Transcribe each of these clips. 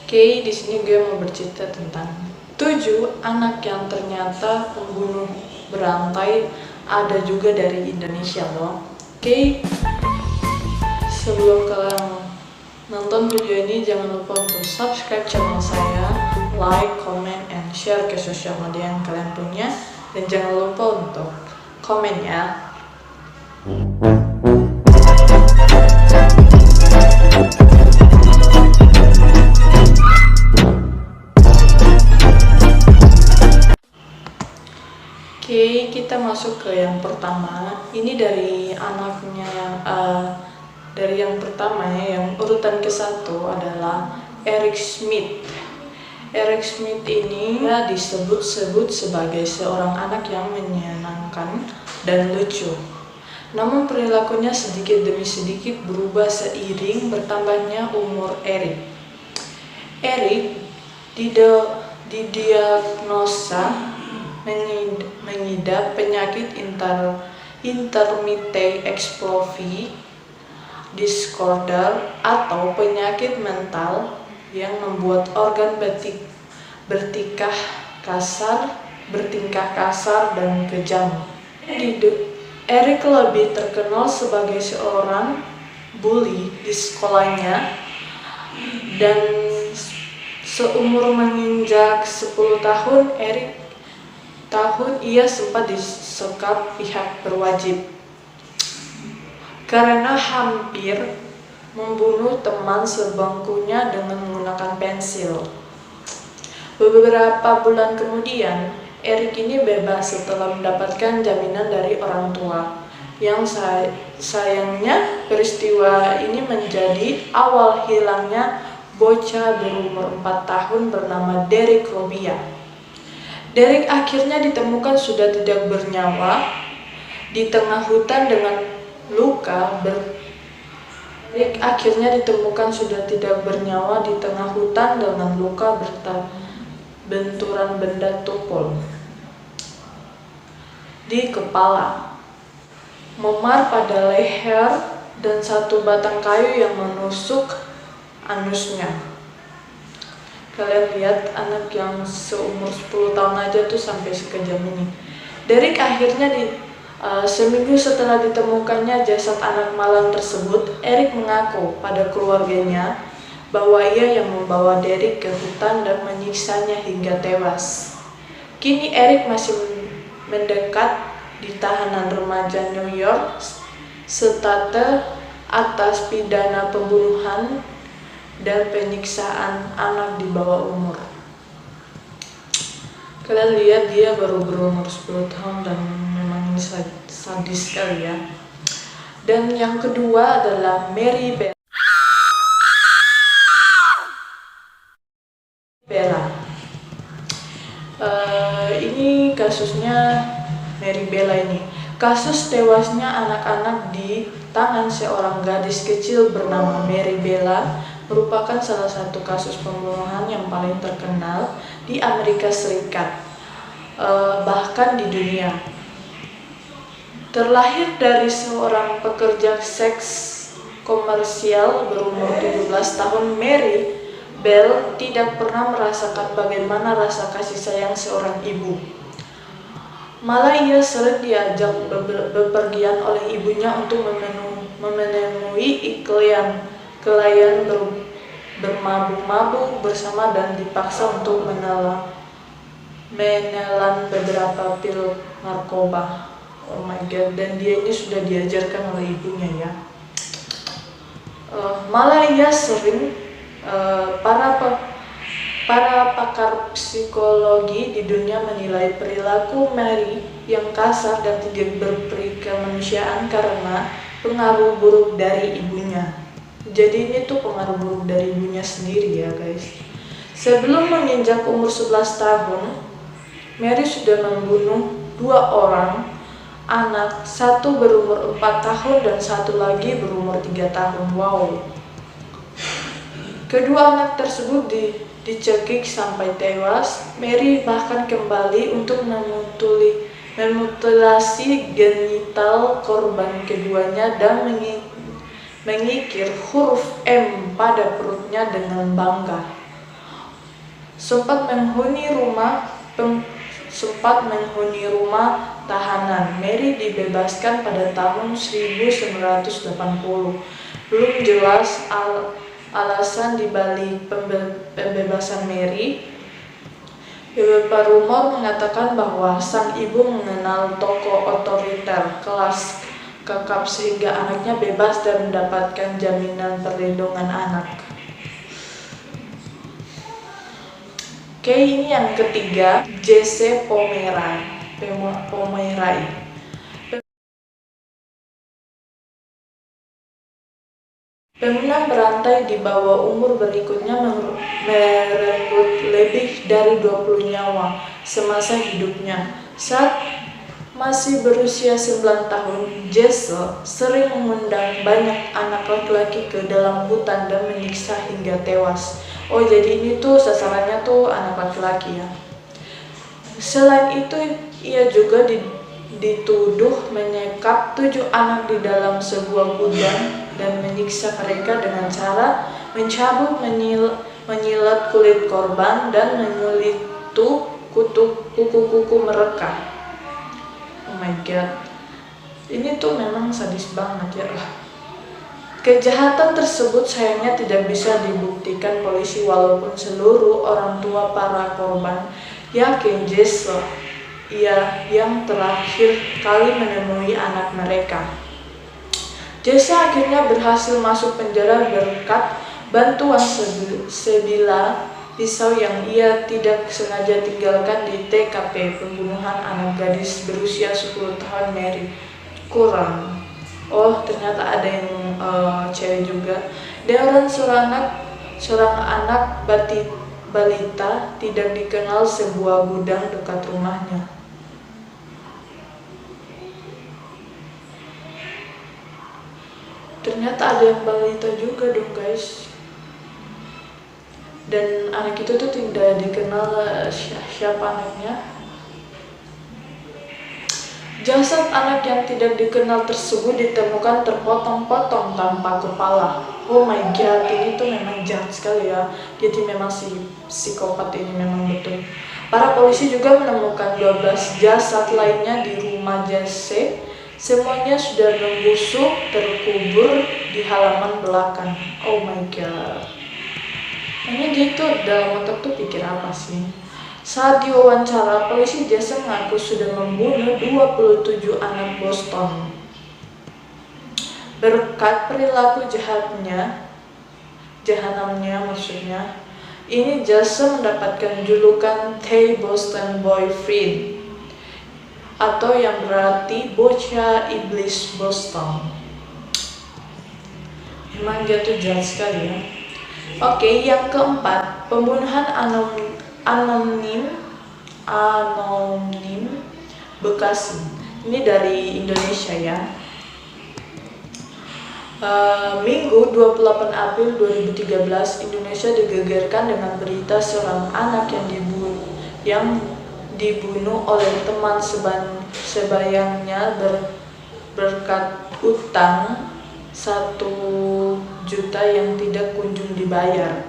Oke, di sini gue mau bercerita tentang 7 anak yang ternyata pembunuh berantai ada juga dari Indonesia loh. Oke, sebelum kalian nonton video ini jangan lupa untuk subscribe channel saya, like, comment, and share ke sosial media yang kalian punya, dan jangan lupa untuk komen ya. Oke, kita masuk ke yang pertama. Ini dari anaknya, dari yang pertama ya, yang urutan ke-1 adalah Eric Smith. Eric Smith ini disebut-sebut sebagai seorang anak yang menyenangkan dan lucu. Namun perilakunya sedikit demi sedikit berubah seiring bertambahnya umur Eric. Eric didiagnosa mengidap penyakit intermittent explosive disorder atau penyakit mental yang membuat organ bertingkah kasar dan kejam. Eric lebih terkenal sebagai seorang bully di sekolahnya, dan seumur menginjak 10 tahun ia sempat disekap pihak berwajib karena hampir membunuh teman sebangkunya dengan menggunakan pensil. Beberapa bulan kemudian, Eric ini bebas setelah mendapatkan jaminan dari orang tua. Yang sayangnya, peristiwa ini menjadi awal hilangnya bocah berumur 4 tahun bernama Derek Robia. Derek akhirnya ditemukan sudah tidak bernyawa di tengah hutan dengan luka benturan benda tumpul di kepala, memar pada leher, dan satu batang kayu yang menusuk anusnya. Kalian lihat anak yang seumur 10 tahun aja tuh sampai sekejam ini. Derek akhirnya seminggu setelah ditemukannya jasad anak malang tersebut, Eric mengaku pada keluarganya bahwa ia yang membawa Derek ke hutan dan menyiksanya hingga tewas. Kini Eric masih mendekat di tahanan remaja New York State atas pidana pembunuhan dan penyiksaan anak di bawah umur. Kalian lihat dia baru berumur 10 tahun dan memang ini sadis sekali ya. Dan yang kedua adalah Mary Bella. Ini kasusnya Mary Bella ini. Kasus tewasnya anak-anak di tangan seorang gadis kecil bernama Mary Bella merupakan salah satu kasus pembunuhan yang paling terkenal di Amerika Serikat, bahkan di dunia. Terlahir dari seorang pekerja seks komersial berumur 17 tahun, Mary Bell tidak pernah merasakan bagaimana rasa kasih sayang seorang ibu. Malah ia sering diajak bepergian oleh ibunya untuk memenuhi klien bermabuk-mabuk bersama dan dipaksa untuk menelan beberapa pil narkoba. Oh my god, dan dia ini sudah diajarkan oleh ibunya ya. Malah ia sering para pakar psikologi di dunia menilai perilaku Mary yang kasar dan tidak berperi kemanusiaan karena pengaruh buruk dari ibunya. Jadi ini tuh pengaruh buruk dari ibunya sendiri ya guys. Sebelum menginjak umur 11 tahun, Mary sudah membunuh 2 orang anak, satu berumur 4 tahun dan satu lagi berumur 3 tahun. Wow. Kedua anak tersebut dicekik sampai tewas. Mary bahkan kembali untuk memutilasi genital korban keduanya dan mengikir huruf M pada perutnya dengan bangga. sempat menghuni rumah tahanan. Mary dibebaskan pada tahun 1980. Belum jelas alasan dibalik pembebasan Mary. Beberapa rumor mengatakan bahwa sang ibu mengenal tokoh otoriter kelas kakap sehingga anaknya bebas dan mendapatkan jaminan perlindungan anak. Oke, ini yang ketiga, Jesse Pomeray. Pemenang berantai di bawah umur berikutnya merenggut lebih dari 20 nyawa semasa hidupnya. Saat masih berusia 9 tahun, Jesse sering mengundang banyak anak laki-laki ke dalam hutan dan menyiksa hingga tewas. Oh, jadi ini tuh sasarannya tuh anak laki-laki ya. Selain itu, ia juga dituduh menyekap 7 anak di dalam sebuah gudang dan menyiksa mereka dengan cara mencabut, menyilet kulit korban dan menyulit kuku-kuku mereka. Oh my god, ini tuh memang sadis banget ya. Kejahatan tersebut sayangnya tidak bisa dibuktikan polisi walaupun seluruh orang tua para korban yakin Jesse yang terakhir kali menemui anak mereka. Jesse akhirnya berhasil masuk penjara berkat bantuan sebilah pisau yang ia tidak sengaja tinggalkan di TKP pembunuhan anak gadis berusia 10 tahun Mary. Kurang. Oh, ternyata ada yang cewek juga. Dan seorang anak balita tidak dikenal sebuah gudang dekat rumahnya. Ternyata ada yang balita juga dong guys. Dan anak itu tuh tidak dikenal siapa anaknya. Jasad anak yang tidak dikenal tersebut ditemukan terpotong-potong tanpa kepala. Oh my god, ini tuh memang jahat sekali ya. Jadi memang si psikopat ini memang betul. Para polisi juga menemukan 12 jasad lainnya di rumah Jesse. Semuanya sudah membusuk terkubur di halaman belakang. Oh my god. Ini dia tuh dalam otak tuh pikir apa sih? Saat diwawancara, polisi Jesse mengaku sudah membunuh 27 anak Boston. Berkat perilaku jahanamnya maksudnya, ini Jesse mendapatkan julukan The Boston Boyfriend, atau yang berarti bocah iblis Boston. Memang dia tuh jahat sekali ya. Oke, yang keempat, pembunuhan anonim Bekasi. Ini dari Indonesia ya. Minggu 28 April 2013, Indonesia digegerkan dengan berita seorang anak yang dibunuh oleh teman sebayangnya berkat utang 1 juta yang tidak kunjung dibayar.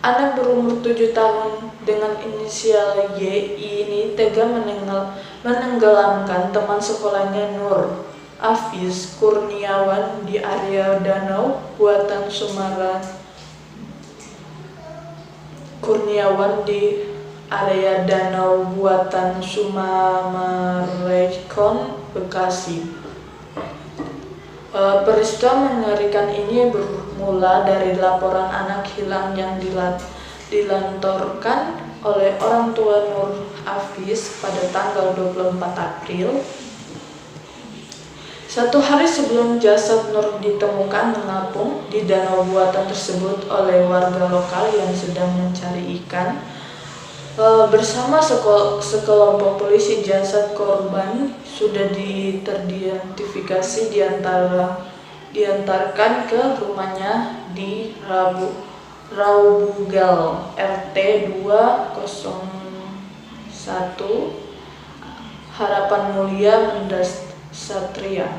Anak berumur 7 tahun dengan inisial Y ini tega menenggelamkan teman sekolahnya Nur Hafiz Kurniawan di area danau buatan Sumamarecon, Bekasi. Peristiwa mengerikan ini bermula dari laporan anak hilang yang dilantorkan oleh orang tua Nur Hafiz pada tanggal 24 April. 1 hari sebelum jasad Nur ditemukan mengapung di danau buatan tersebut oleh warga lokal yang sedang mencari ikan. Bersama sekelompok polisi, jasad korban sudah teridentifikasi diantarkan ke rumahnya di Raubugal RT 201 Harapan Mulia Mendas Satria.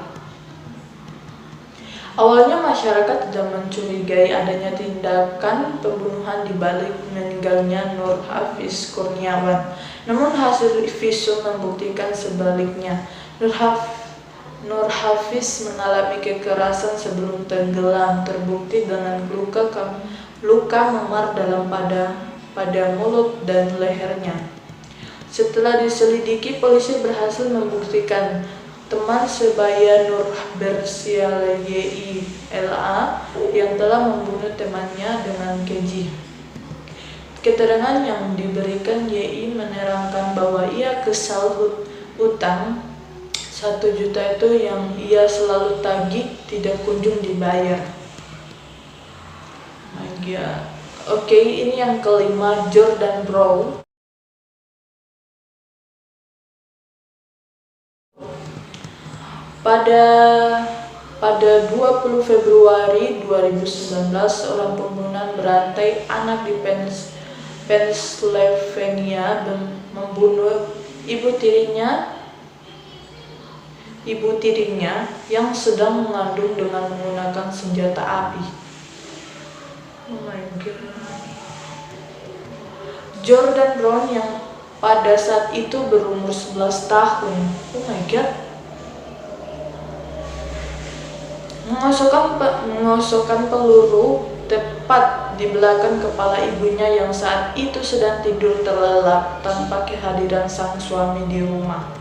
Awalnya masyarakat tidak mencurigai adanya tindakan pembunuhan di balik meninggalnya Nur Hafiz Kurniawan. Namun hasil visum membuktikan sebaliknya. Nur Hafiz mengalami kekerasan sebelum tenggelam, terbukti dengan luka memar dalam pada mulut dan lehernya. Setelah diselidiki, polisi berhasil membuktikan teman sebaya Nur berinisial YILA yang telah membunuh temannya dengan keji. Keterangan yang diberikan YI menerangkan bahwa ia kesal hutang 1 juta itu yang ia selalu tagih tidak kunjung dibayar. Oke, ini yang kelima, Jordan Brown. Pada 20 Februari 2019, seorang pembunuhan berantai anak di Pennsylvania membunuh ibu tirinya yang sedang mengandung dengan menggunakan senjata api. Oh my god. Jordan Brown yang pada saat itu berumur 11 tahun. Oh my god. Mengosokkan peluru tepat di belakang kepala ibunya yang saat itu sedang tidur terlelap tanpa kehadiran sang suami di rumah.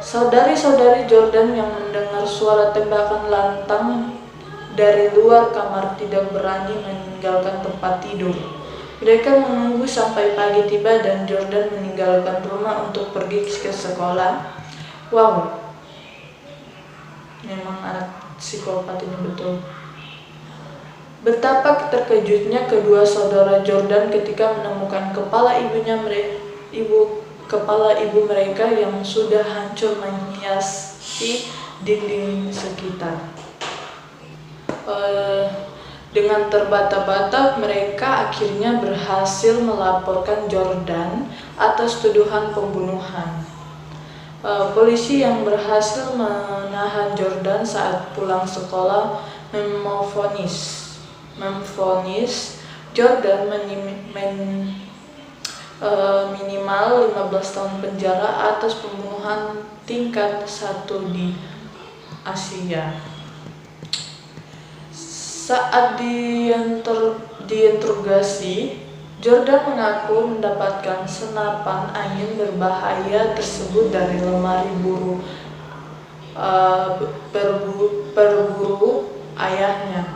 Saudari-saudari Jordan yang mendengar suara tembakan lantang dari luar kamar tidak berani meninggalkan tempat tidur. Mereka menunggu sampai pagi tiba dan Jordan meninggalkan rumah untuk pergi ke sekolah. Wow, memang anak psikopat ini betul. Betapa terkejutnya kedua saudara Jordan ketika menemukan kepala ibu mereka yang sudah hancur menghiasi dinding sekitar. Dengan terbata-bata mereka akhirnya berhasil melaporkan Jordan atas tuduhan pembunuhan. Polisi yang berhasil menahan Jordan saat pulang sekolah memvonis Jordan minimal 15 tahun penjara atas pembunuhan tingkat 1 di Asia. Saat diinterogasi, Jordan mengaku mendapatkan senapan angin berbahaya tersebut dari lemari berburu ayahnya.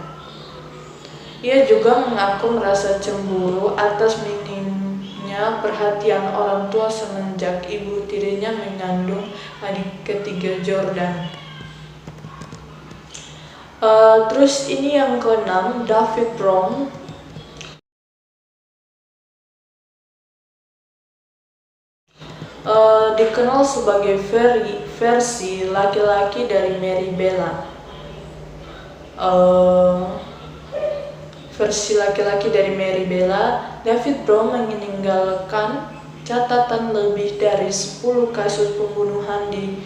Ia juga mengaku merasa cemburu atas minimnya perhatian orang tua semenjak ibu tirinya mengandung adik ketiga Jordan. Terus ini yang keenam, David Brown. Dikenal sebagai versi laki-laki dari Mary Bella. David Brown meninggalkan catatan lebih dari 10 kasus pembunuhan di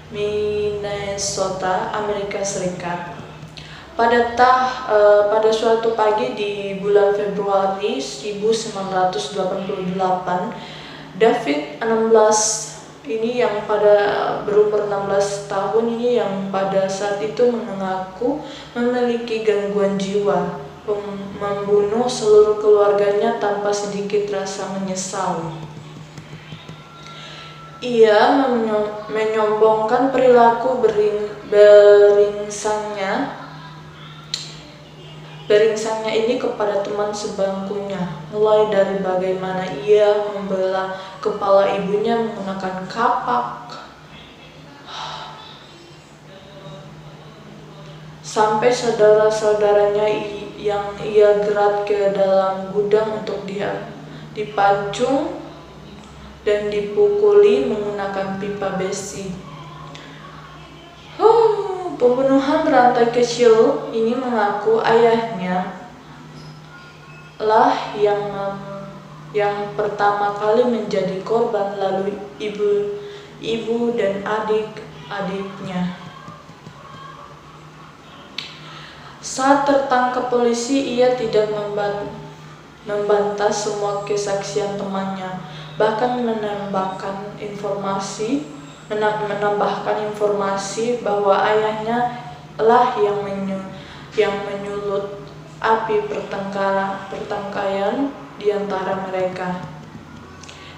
Minnesota, Amerika Serikat. Pada suatu pagi di bulan Februari 1988, David berumur 16 tahun ini yang pada saat itu mengaku memiliki gangguan jiwa, membunuh seluruh keluarganya tanpa sedikit rasa menyesal. Ia menyombongkan perilaku beringsangnya ini kepada teman sebangkunya, mulai dari bagaimana ia membelah kepala ibunya menggunakan kapak, sampai saudara-saudaranya yang ia gerak ke dalam gudang untuk dipancung dan dipukuli menggunakan pipa besi. Pembunuhan berantai kecil ini mengaku ayahnya lah yang pertama kali menjadi korban, lalu ibu dan adik-adiknya. Saat tertangkap polisi, ia tidak membantah semua kesaksian temannya, bahkan menambahkan informasi bahwa ayahnya lah yang menyulut api pertengkaran di antara mereka.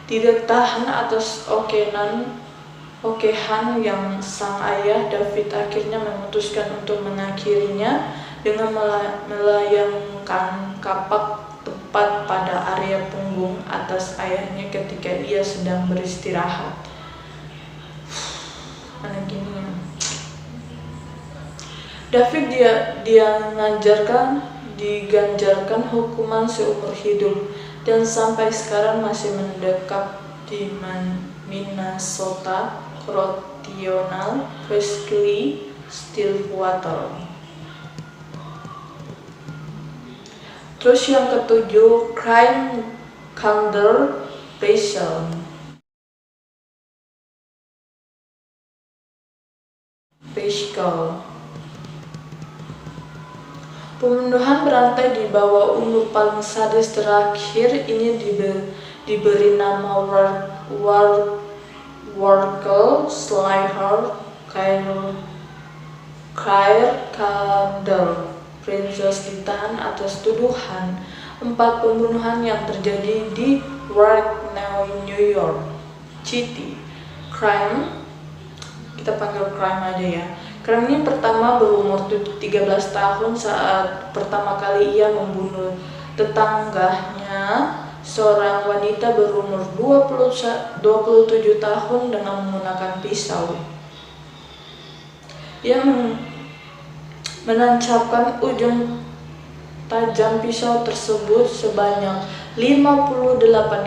Tidak tahan atas okehan yang sang ayah, David akhirnya memutuskan untuk mengakhirinya dengan melayangkan kapak tepat pada area punggung atas ayahnya ketika ia sedang beristirahat. David diganjarkan hukuman seumur hidup dan sampai sekarang masih mendekam di Minnesota Correctional Facility Stillwater. Terus yang ketujuh, crime counter racial. Pembunuhan berantai di bawah umur paling sadis terakhir ini diberi nama Warkel Slater Claire Candle. Princess ditahan atas tuduhan 4 pembunuhan yang terjadi di Warwick, New York City. Kita panggil Crime aja ya. Crime ini pertama berumur 13 tahun saat pertama kali ia membunuh tetangganya, seorang wanita berumur 27 tahun dengan menggunakan pisau. Ia menancapkan ujung tajam pisau tersebut sebanyak 58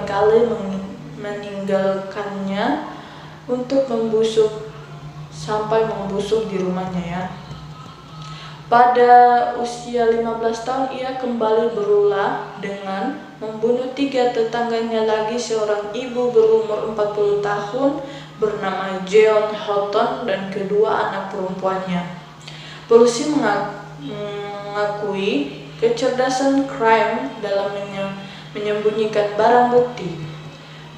kali, meninggalkannya untuk membusuk di rumahnya ya. Pada usia 15 tahun ia kembali berulah dengan membunuh 3 tetangganya lagi, seorang ibu berumur 40 tahun bernama Jeon Houghton dan kedua anak perempuannya. Polisi mengakui kecerdasan Crime dalam menyembunyikan barang bukti.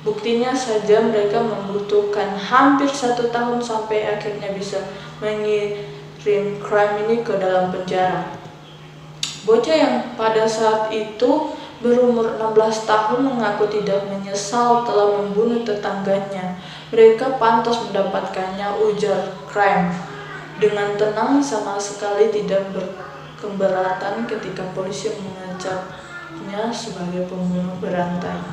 Buktinya saja mereka membutuhkan hampir 1 tahun sampai akhirnya bisa mengirim Crime ini ke dalam penjara. Bocah yang pada saat itu berumur 16 tahun mengaku tidak menyesal telah membunuh tetangganya. Mereka pantas mendapatkannya, ujar Crime dengan tenang, sama sekali tidak berkeberatan ketika polisi mengecapnya sebagai pembunuh berantai.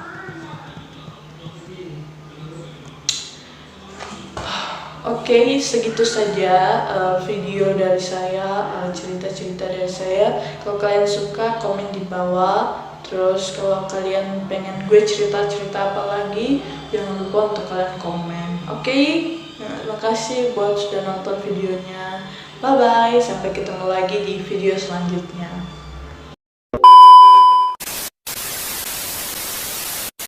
Oke, segitu saja video dari saya, cerita-cerita dari saya. Kalau kalian suka, komen di bawah. Terus kalau kalian pengen gue cerita-cerita apa lagi, jangan lupa untuk kalian komen. Oke, terima kasih buat sudah nonton videonya. Bye-bye, sampai ketemu lagi di video selanjutnya.